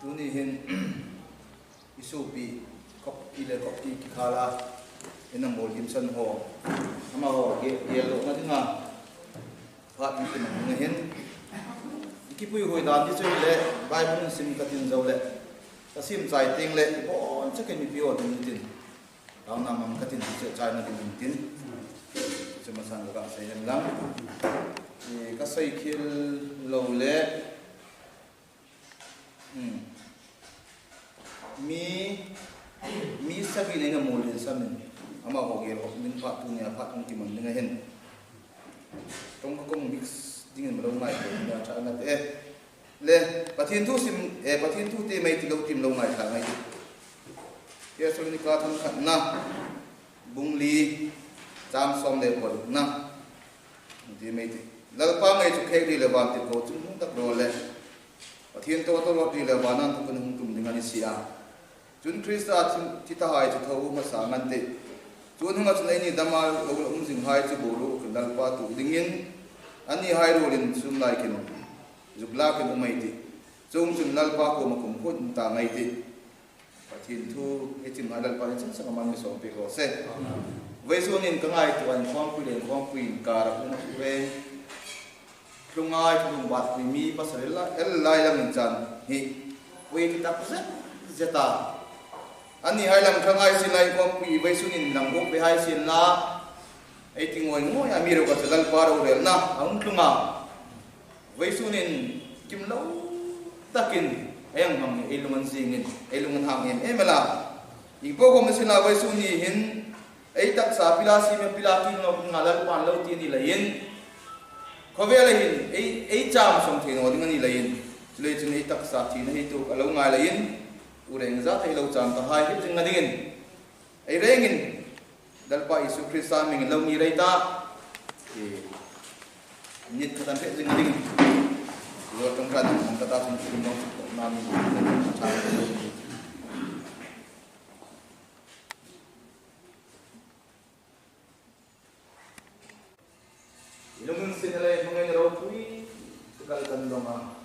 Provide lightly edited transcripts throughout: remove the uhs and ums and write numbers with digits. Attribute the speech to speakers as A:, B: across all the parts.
A: Tuni hin isupi kop ile kop ki khala ina mol Gibson ho ama ho yelo na dinga phat ni tin hin ikipui hoi dan ti chui le bible sim ka tin zo le ta sim chai ting le bon cha ken mi pio tin tin daw na mam ka tin chai na tin tin chuma san ga sai hem lam ka sai khil lo le mi sabi na mol din sa min ama ho ge ho min phat tu nia phat ti man nga hen tong ko mix ding ma lo mai ko na cha na te le pathin tu sim pathin tu te mai ti lo tim lo mai tha mai ye so ni ka tham khat na bung li cham som le ko na ti mai ti lal pa mai chu khek ri le ban ti ko chu tak ro le pathin to to lo ti le ban an tu kun hum tum ding ani sia chun krista ti ta hai chu tho ma sa ngan te chun huma chu nei ni dama lo jing hai chu bo ro kun dal pa tu dingin ani hai ro lin sum lai kin zukla kin mai ti chung chun lal pa ko ma kum ko ta ngai ti pathin thu e chim hadal pa chen sa man mi som pe ko se ve so nin ka ngai tu an khom pu len khom pu in ka ra pu ve lungai tu bat pi mi pa sa la el lai lam chan hi we ti tak se zeta ani hai lam ka ngai sin lai khom pu ve so nin lam go pe hai sin la ai ti ngoi ngoi ami ro ka dal pa ro re na ang lunga ve so nin kim lo takin ayang ham ilungan singin ilungan hangin emela ipo ko masila wai suni hin ai tak sa pilasi me pilaki no ngalal pan lo ti ni lain khowela hin ai cham som the no ding ni lain le chun ai tak sa thi nei tu alo ngai lain ureng za thai lo cham ta hai hi jing ngadin ai rengin dalpa isu krista ming lo ni reita nit ka tan pe jing ngadin lo tong kan ang kata sun sun no nami cha ilungun sinale mangai ro pui sekal kan doma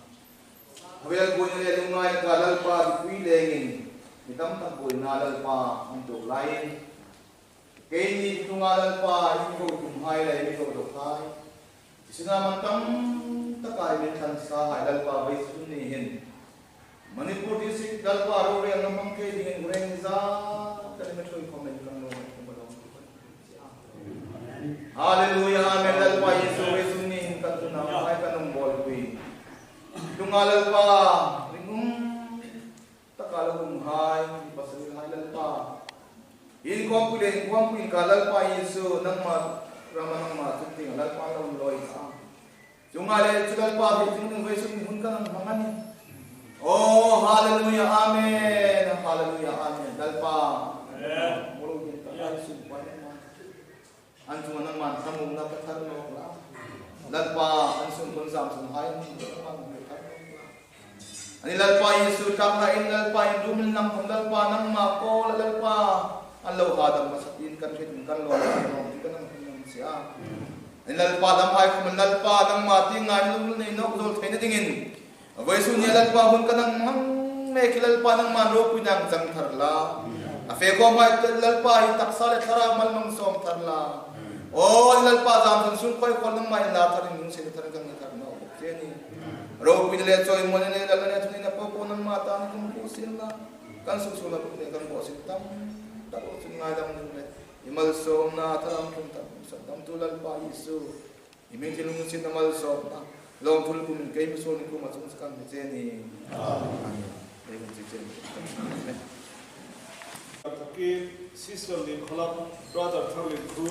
A: hawel go ni le lungai kalal pa pui lengin hitam tak boy nalal pa untuk lain kini tungalal pa ini ko tumhai lai ini ko dokai sinaman tam takai min than sa hai dal pa bai sun ni hin manipur district dal pa ro re namang ke ding reng za ta ni thoi comment lang no hallelujah amen dal pa yesu bai sun ni hin kan na hai kanong bol pi tungalal pa ringum takalung hai pasal hai dal pa in confident kalal pa yesu nang ma ramanang ma tuting dal pa ro loi sa Jungale chudal pa bitin ve sun hun kan mangani oh hallelujah amen hallelujah amen dalpa mulu kita ai sun pa an chung nang man samung na pathar no la dalpa an sun kun sam sun hai ani dalpa yesu kam na in dalpa in dumil nam thong dalpa nang ma ko dalpa an lo ha dam masatin kan thit kan lo no ti kan nang sia nal pa dam hai kum nal pa dam ma ti ngai lum nei nok dol thein dingin vai su ni lal pa hun kanang mang me kilal pa nang man ro pinang jang thar la a fe ko mai lal pa hi tak sale thara mal mang som thar la o lal pa dam sun sun koi ko nang mai la thar ning se thar gang thar no je ni ro pin le choi mon ne dal ne thuni na po nang ma ta ni kum ko sin la kan su su la ne kan ko sin tam ta ko sun ngai dam ne imal som na tharam kum tam tam tulal pa Yesu imeng tilung sin namal so na long tul kum kai mi so ni kum asung sakang je ni amen amen je
B: taki sister lin khalap brother tharlin khu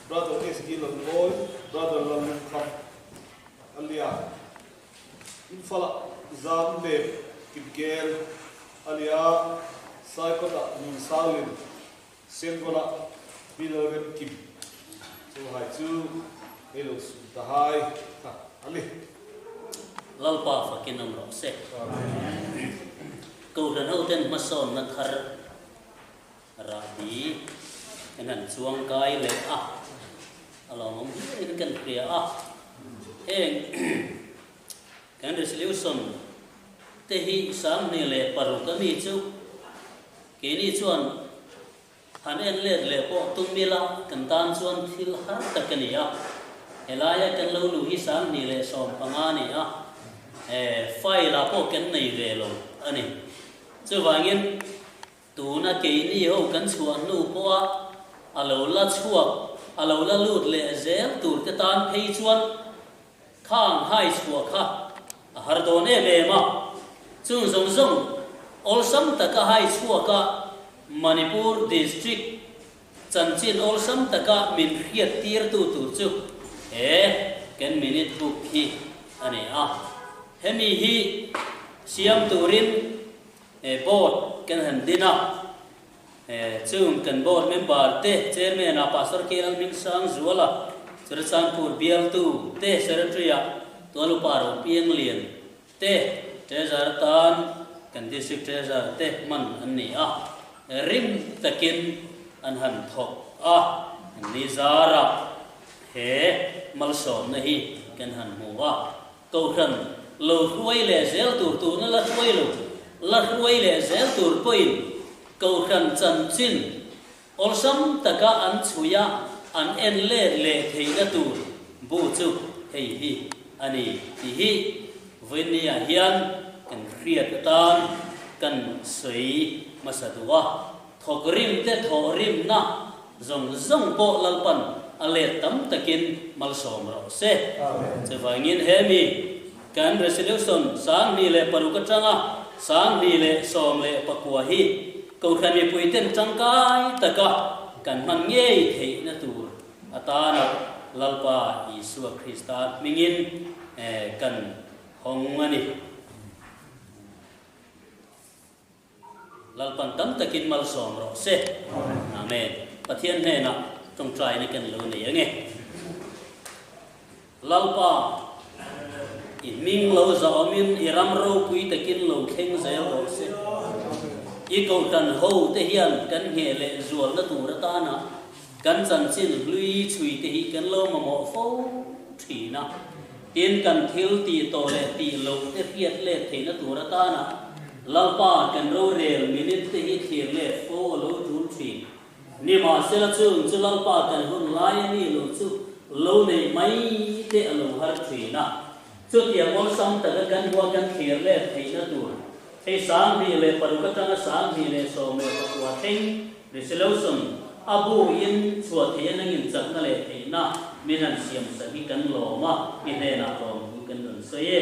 B: brother SG lon boy brother lon khap alia infala zam de kibgel alia saikoda min salin sengola biloren kim so hai chu hello ta hai ta ali
C: lalpa fakin amro se ko ran hoten mason na thar rabi enan chuang kai le a along om kan priya a eng kan resolution te hi sang ni le paru ka mi chu ke ni chuan han en le po tum mi la kan tan chuan thil har takania elaya kan lo lu hi sang ni le som panga ni a fai la po kan nei ve lo ani chu wangin tu na ke ni ho kan chuan nu po a alo la chuak alo la lut le zel tur te tan phei chuan khang hai chuak kha har don e ma chung zong zong ol sam taka hai chuak ka Manipur district chanchin ol sam taka min khiat tir tu chu kan minute book hi ani a hemi hi siam turin board kan handina chung kan board member te chairman a pastor Kiran Ming Sang Zuala Churchanpur bial tu te secretary a tolu paro piang lian te treasurer tan kan district treasurer te man ani a rim takin an han thok a ni zara he malsom na hi kan han muwa ko khan lo ruai le zel tur tu na la ruai le zel tur poin ko khan chan chin ol sam taka an chuya an en le theina tur bu chu hei hi ani ti hi vinia hian kan kriat tan kan sei masadua thokrim te thorim na zong po lalpan ale tam takin malsom ro se chewangin hemi kan resolution sang ni le paruka changa sang ni le som le pakwa hi ko khani puiten changkai taka kan man nge thei na tur atana lalpa Isu Krista mingin kan hongani lalpan tam takin malsom ro se amen pathian ne na trong trai ni kan lo ne nge lalpa in ming lo za omin iram ro pui takin lo kheng zel ro se i ko kan ho te hian kan he le zual na tur ta na kan chan chin lui chui te hi kan lo ma mo fo thina tin kan thil ti to le ti lo te phiat le theina tur ta na lalpa kan ro rel minute te hi thir le fo lo tur thi ni ma se la chung chu lalpa kan hun lai ni lo chu lo nei mai te alo har thina chu tiang ol sam ta kan wa kan thir le theina tur ei sang ni le paru ka tanga sang ni le so me pakwa thing resolution abu in chua thein angin chak na le theina minan siam sa hi kan lo ma ki ne na ko kan nun so ye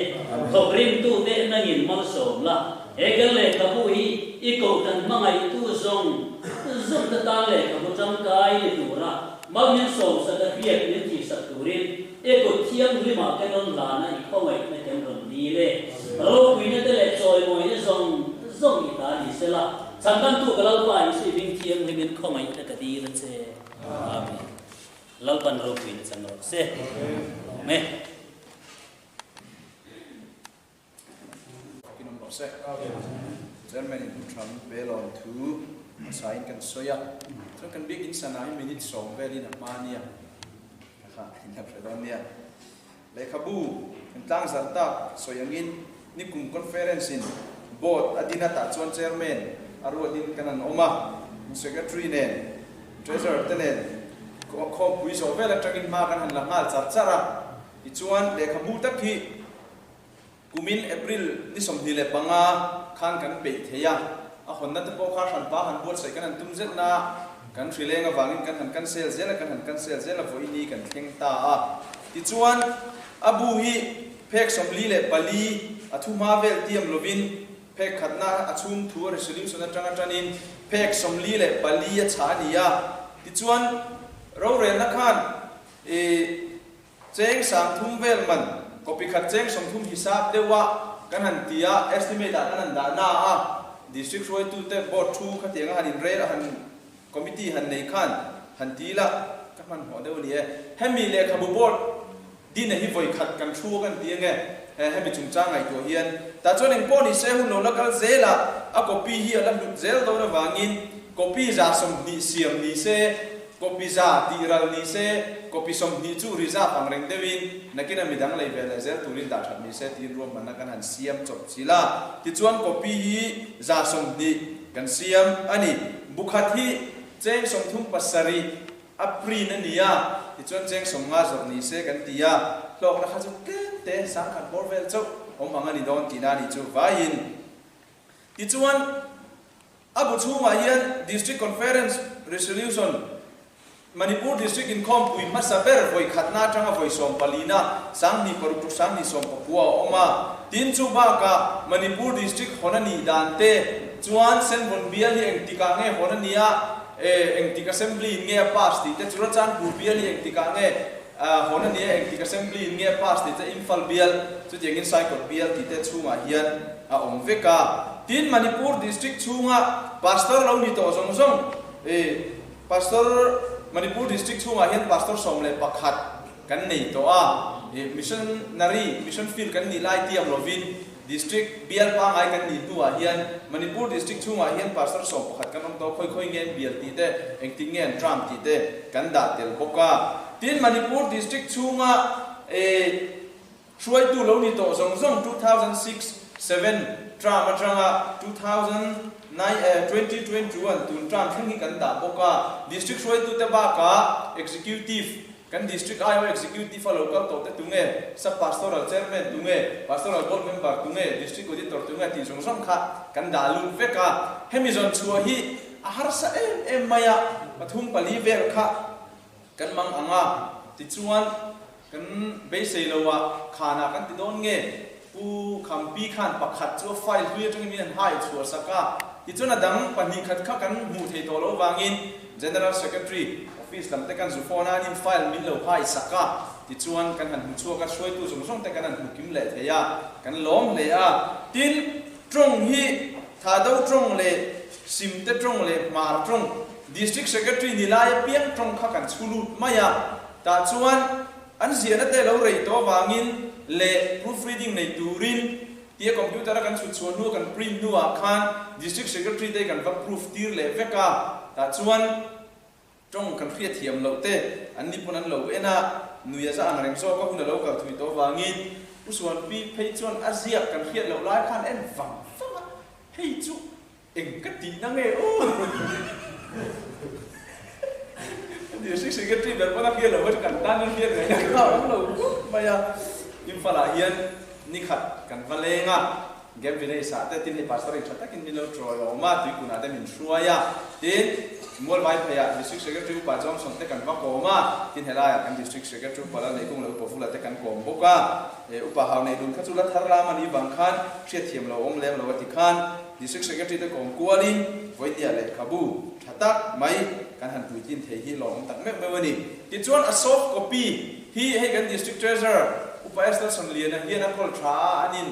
C: thokrim tu te nangin mal som la egal le kabu hi iko kan mangai tu zong ta ta le kabu chang kai ni tu ra mal min so sa da hiek ni ti sa turin eko thiam lima kan on la na i khowai na kan ron ni le ro pi ne te le choi moi ni zong i ta ni se la changan tu galal pa i si bing thiam ni min khowai na ka di la che amen lalpan ro pi ni chan ro se amen
A: se Germany Trump belon thu sign kan soya so kan big in sanai minute song very na mania ha ina predonia le khabu kan tang zarta soyangin ni kum conference in board adina ta chon chairman aro din kanan oma secretary ne treasurer tenen ko pui so vela tagin ma kan han la ngal chara i chuan le khabu tak hi kumin April ni som ni le panga khan kan pe theya a honna te po kha han pa han bot sai kan tum zet na kan thrilenga wangin kan han kan sel zela kan han kan sel zela voi ni kan theng ta a ti chuan abu hi phek som li le pali athu ma vel tiam lovin phek khatna achum thu resolution atanga tanin phek som li le pali a chania ti chuan ro re na khan cheng sang thum vel man copy khat cheng som thum hisab dewa kan han tia estimate an da na a district roi tu te board thu khatenga hanin re han committee han nei khan han tila ka man ho de ni hemi le khabu board din hi voi khat kan thu kan tienge hemi chung cha ngai to hian ta choning poni se hun no lakal zela a copy hi ala lut zel do na wangin copy za som ni siam ni se
D: copy za tiral ni se copy som ni chu riza pangreng dewin nakina midang lei vel zel turin da that mi se tin rom man kan han siam chop sila ti chuan copy hi za som ni kan siam ani bukhat hi cheng som thum pasari apri na nia ti chuan cheng som nga zor ni se kan tia lok na kha chu te sang khan borvel chau om angani don tina ni chu vain ti chuan abu chunga hian district conference resolution Manipur district income pui masaber voi khatna tanga voi som palina sang ni paru sang ni som papua oma tin chu ba ka Manipur district honani dante chuan sen bon bial hi engtika nge honania engtik assembly nge pass ti te chura chan pu bial hi engtika nge honania engtik assembly nge pass ti te infal bial chu jengin sai ko bial ti te chunga hian a om veka tin Manipur district chunga pastor lo ni to zong zong pastor Manipur district chunga hian pastor somle pakhat kan nei to a mission field kan ni lai tiam lovin district bial pa ngai kan ni tu a hian Manipur district chunga hian pastor som pakhat kan to khoi ngen bial ti te engting ngen tram ti te kan da tel boka tin Manipur district chunga shuai tu lo ni to zong zong 2006 7 tram atanga 2021 tun tram thing kan da boka district shuai tu te ba ka executive kan district ayo executive local to te tunge sa pastoral chairman tunge pastoral board member tunge district auditor tunge ti song song kha kan da lu veka hemizon chua hi ahar sa em maya pathum pali ver kha kan mang anga ti chuan kan be seilowa khana kan ti don nge pu khampi khan pakhat chu file hui atang min hai chua saka ti chuna dang pani khat kha kan mu thei to lo wangin general secretary office lam te kan zu phone an in file min lo hai saka ti chuan kan han chu ka soi tu song song te kan han kim le theya kan lom le a tin trong hi tha do trong le sim te trong le mar trong district secretary nilai piang trong kha kan chulu maya ta chuan an ziana te lo rei to wangin le proofreading nei turin tia computer kan chu chuan nu kan print nu a khan district secretary te kan va proof tir le veka ta chuan trong kan khriat thiam lo te an ni punan lo ena nuya za angreng so ko hun lo ka thui to wangin usuan pi phei chuan azia kan khriat lo lai khan en wang hei chu eng ka ti na nge o district secretary dar pana khriat lo kan tan an khriat ngai ka lo maya infala hian ni khat kan valenga gem vinei sa te tin hi pastor in chata kin milo troy oma tu kuna te min shuaya tin mol vai phaya district secretary pa jong som te kan va koma tin helaya kan district secretary pala nei kung lo pofula te kan kom boka upa haw nei dun khachula tharla mani bang khan hriat thiam lo om lem lo ti khan district secretary te kom kualin voitia le khabu thatak mai kan han puitin thei hi lo om tak me wani ti chuan a soft copy hi he kan district treasurer upa estal son lian hian a kol tha anin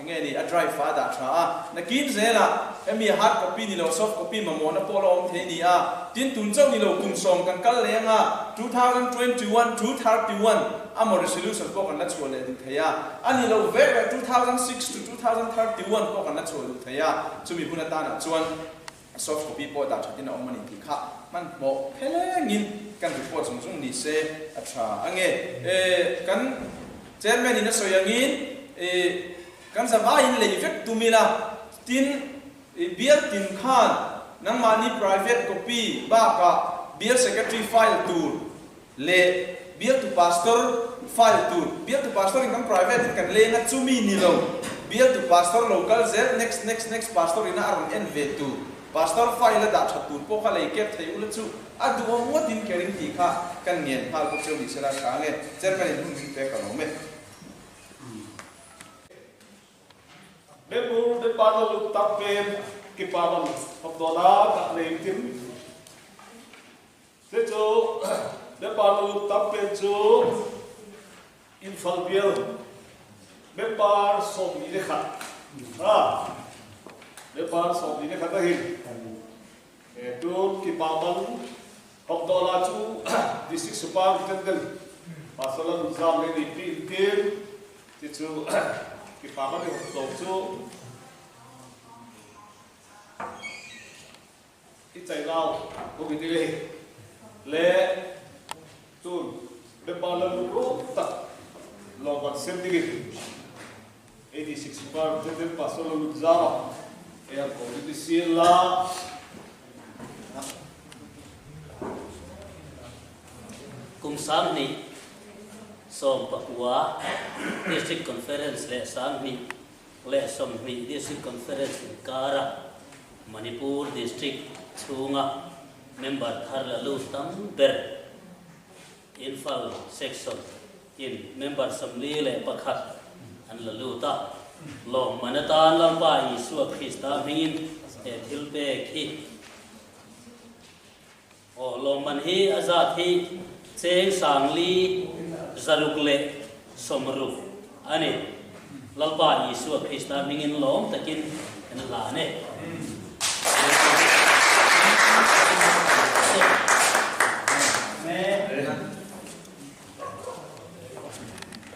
D: nge ni a drive father tha na kin zela emi hard copy ni lo soft copy mamona polo om the ni a tin tun chau ni lo kum som kan kal lenga 2021 231 amo resolution ko kan la chole du thaya ani lo ve 2006 to 2031 ko kan la chole du thaya chumi huna ta na chuan soft copy po da chatin om mani ti kha man mo phelengin kan report sung sung ni se acha ange kan chairman ina soyangin kan sa vai le effect tumila tin bial tin khan nang mani private copy ba ka bial secretary file tool le bial to pastor file tool bial to pastor in private kan le na chumi ni lo bial to pastor local zel next pastor ina aron nv2 pastor file da thatun po kha lei kep thei ula chu adu mo din kering ti kha kan ngen phal ko cheu ni sela ka nge chairman in hung pe ka lo me
B: Memur de Padalu Tapem Kipavan Abdola Taklem Tim Sejo de Padalu Tapem Jo Infalbiel Membar Som Ilekhat Membar Som Ilekhat Ahim Edun Kipavan Abdola Chu District Supang Tendel Masalah Nizam Leni Tim Sejo Kipaman ni hotdog chu ichai lao ko bidile le chun de balan ro ta lo ban sem digi 86 par de pasolo zama e a community la
C: kum sang ni som pakwa district conference le sang ni le som ni district conference in Kara Manipur district chunga member tharla lu tam ber infal section in member assembly le pakhat an la lu ta lo manatan lam pa isu Krista mingin e thilpe khi o lo man hi azat hi cheng sangli zarukle somru ani lalpa isu Krista mingin lom takin en la ne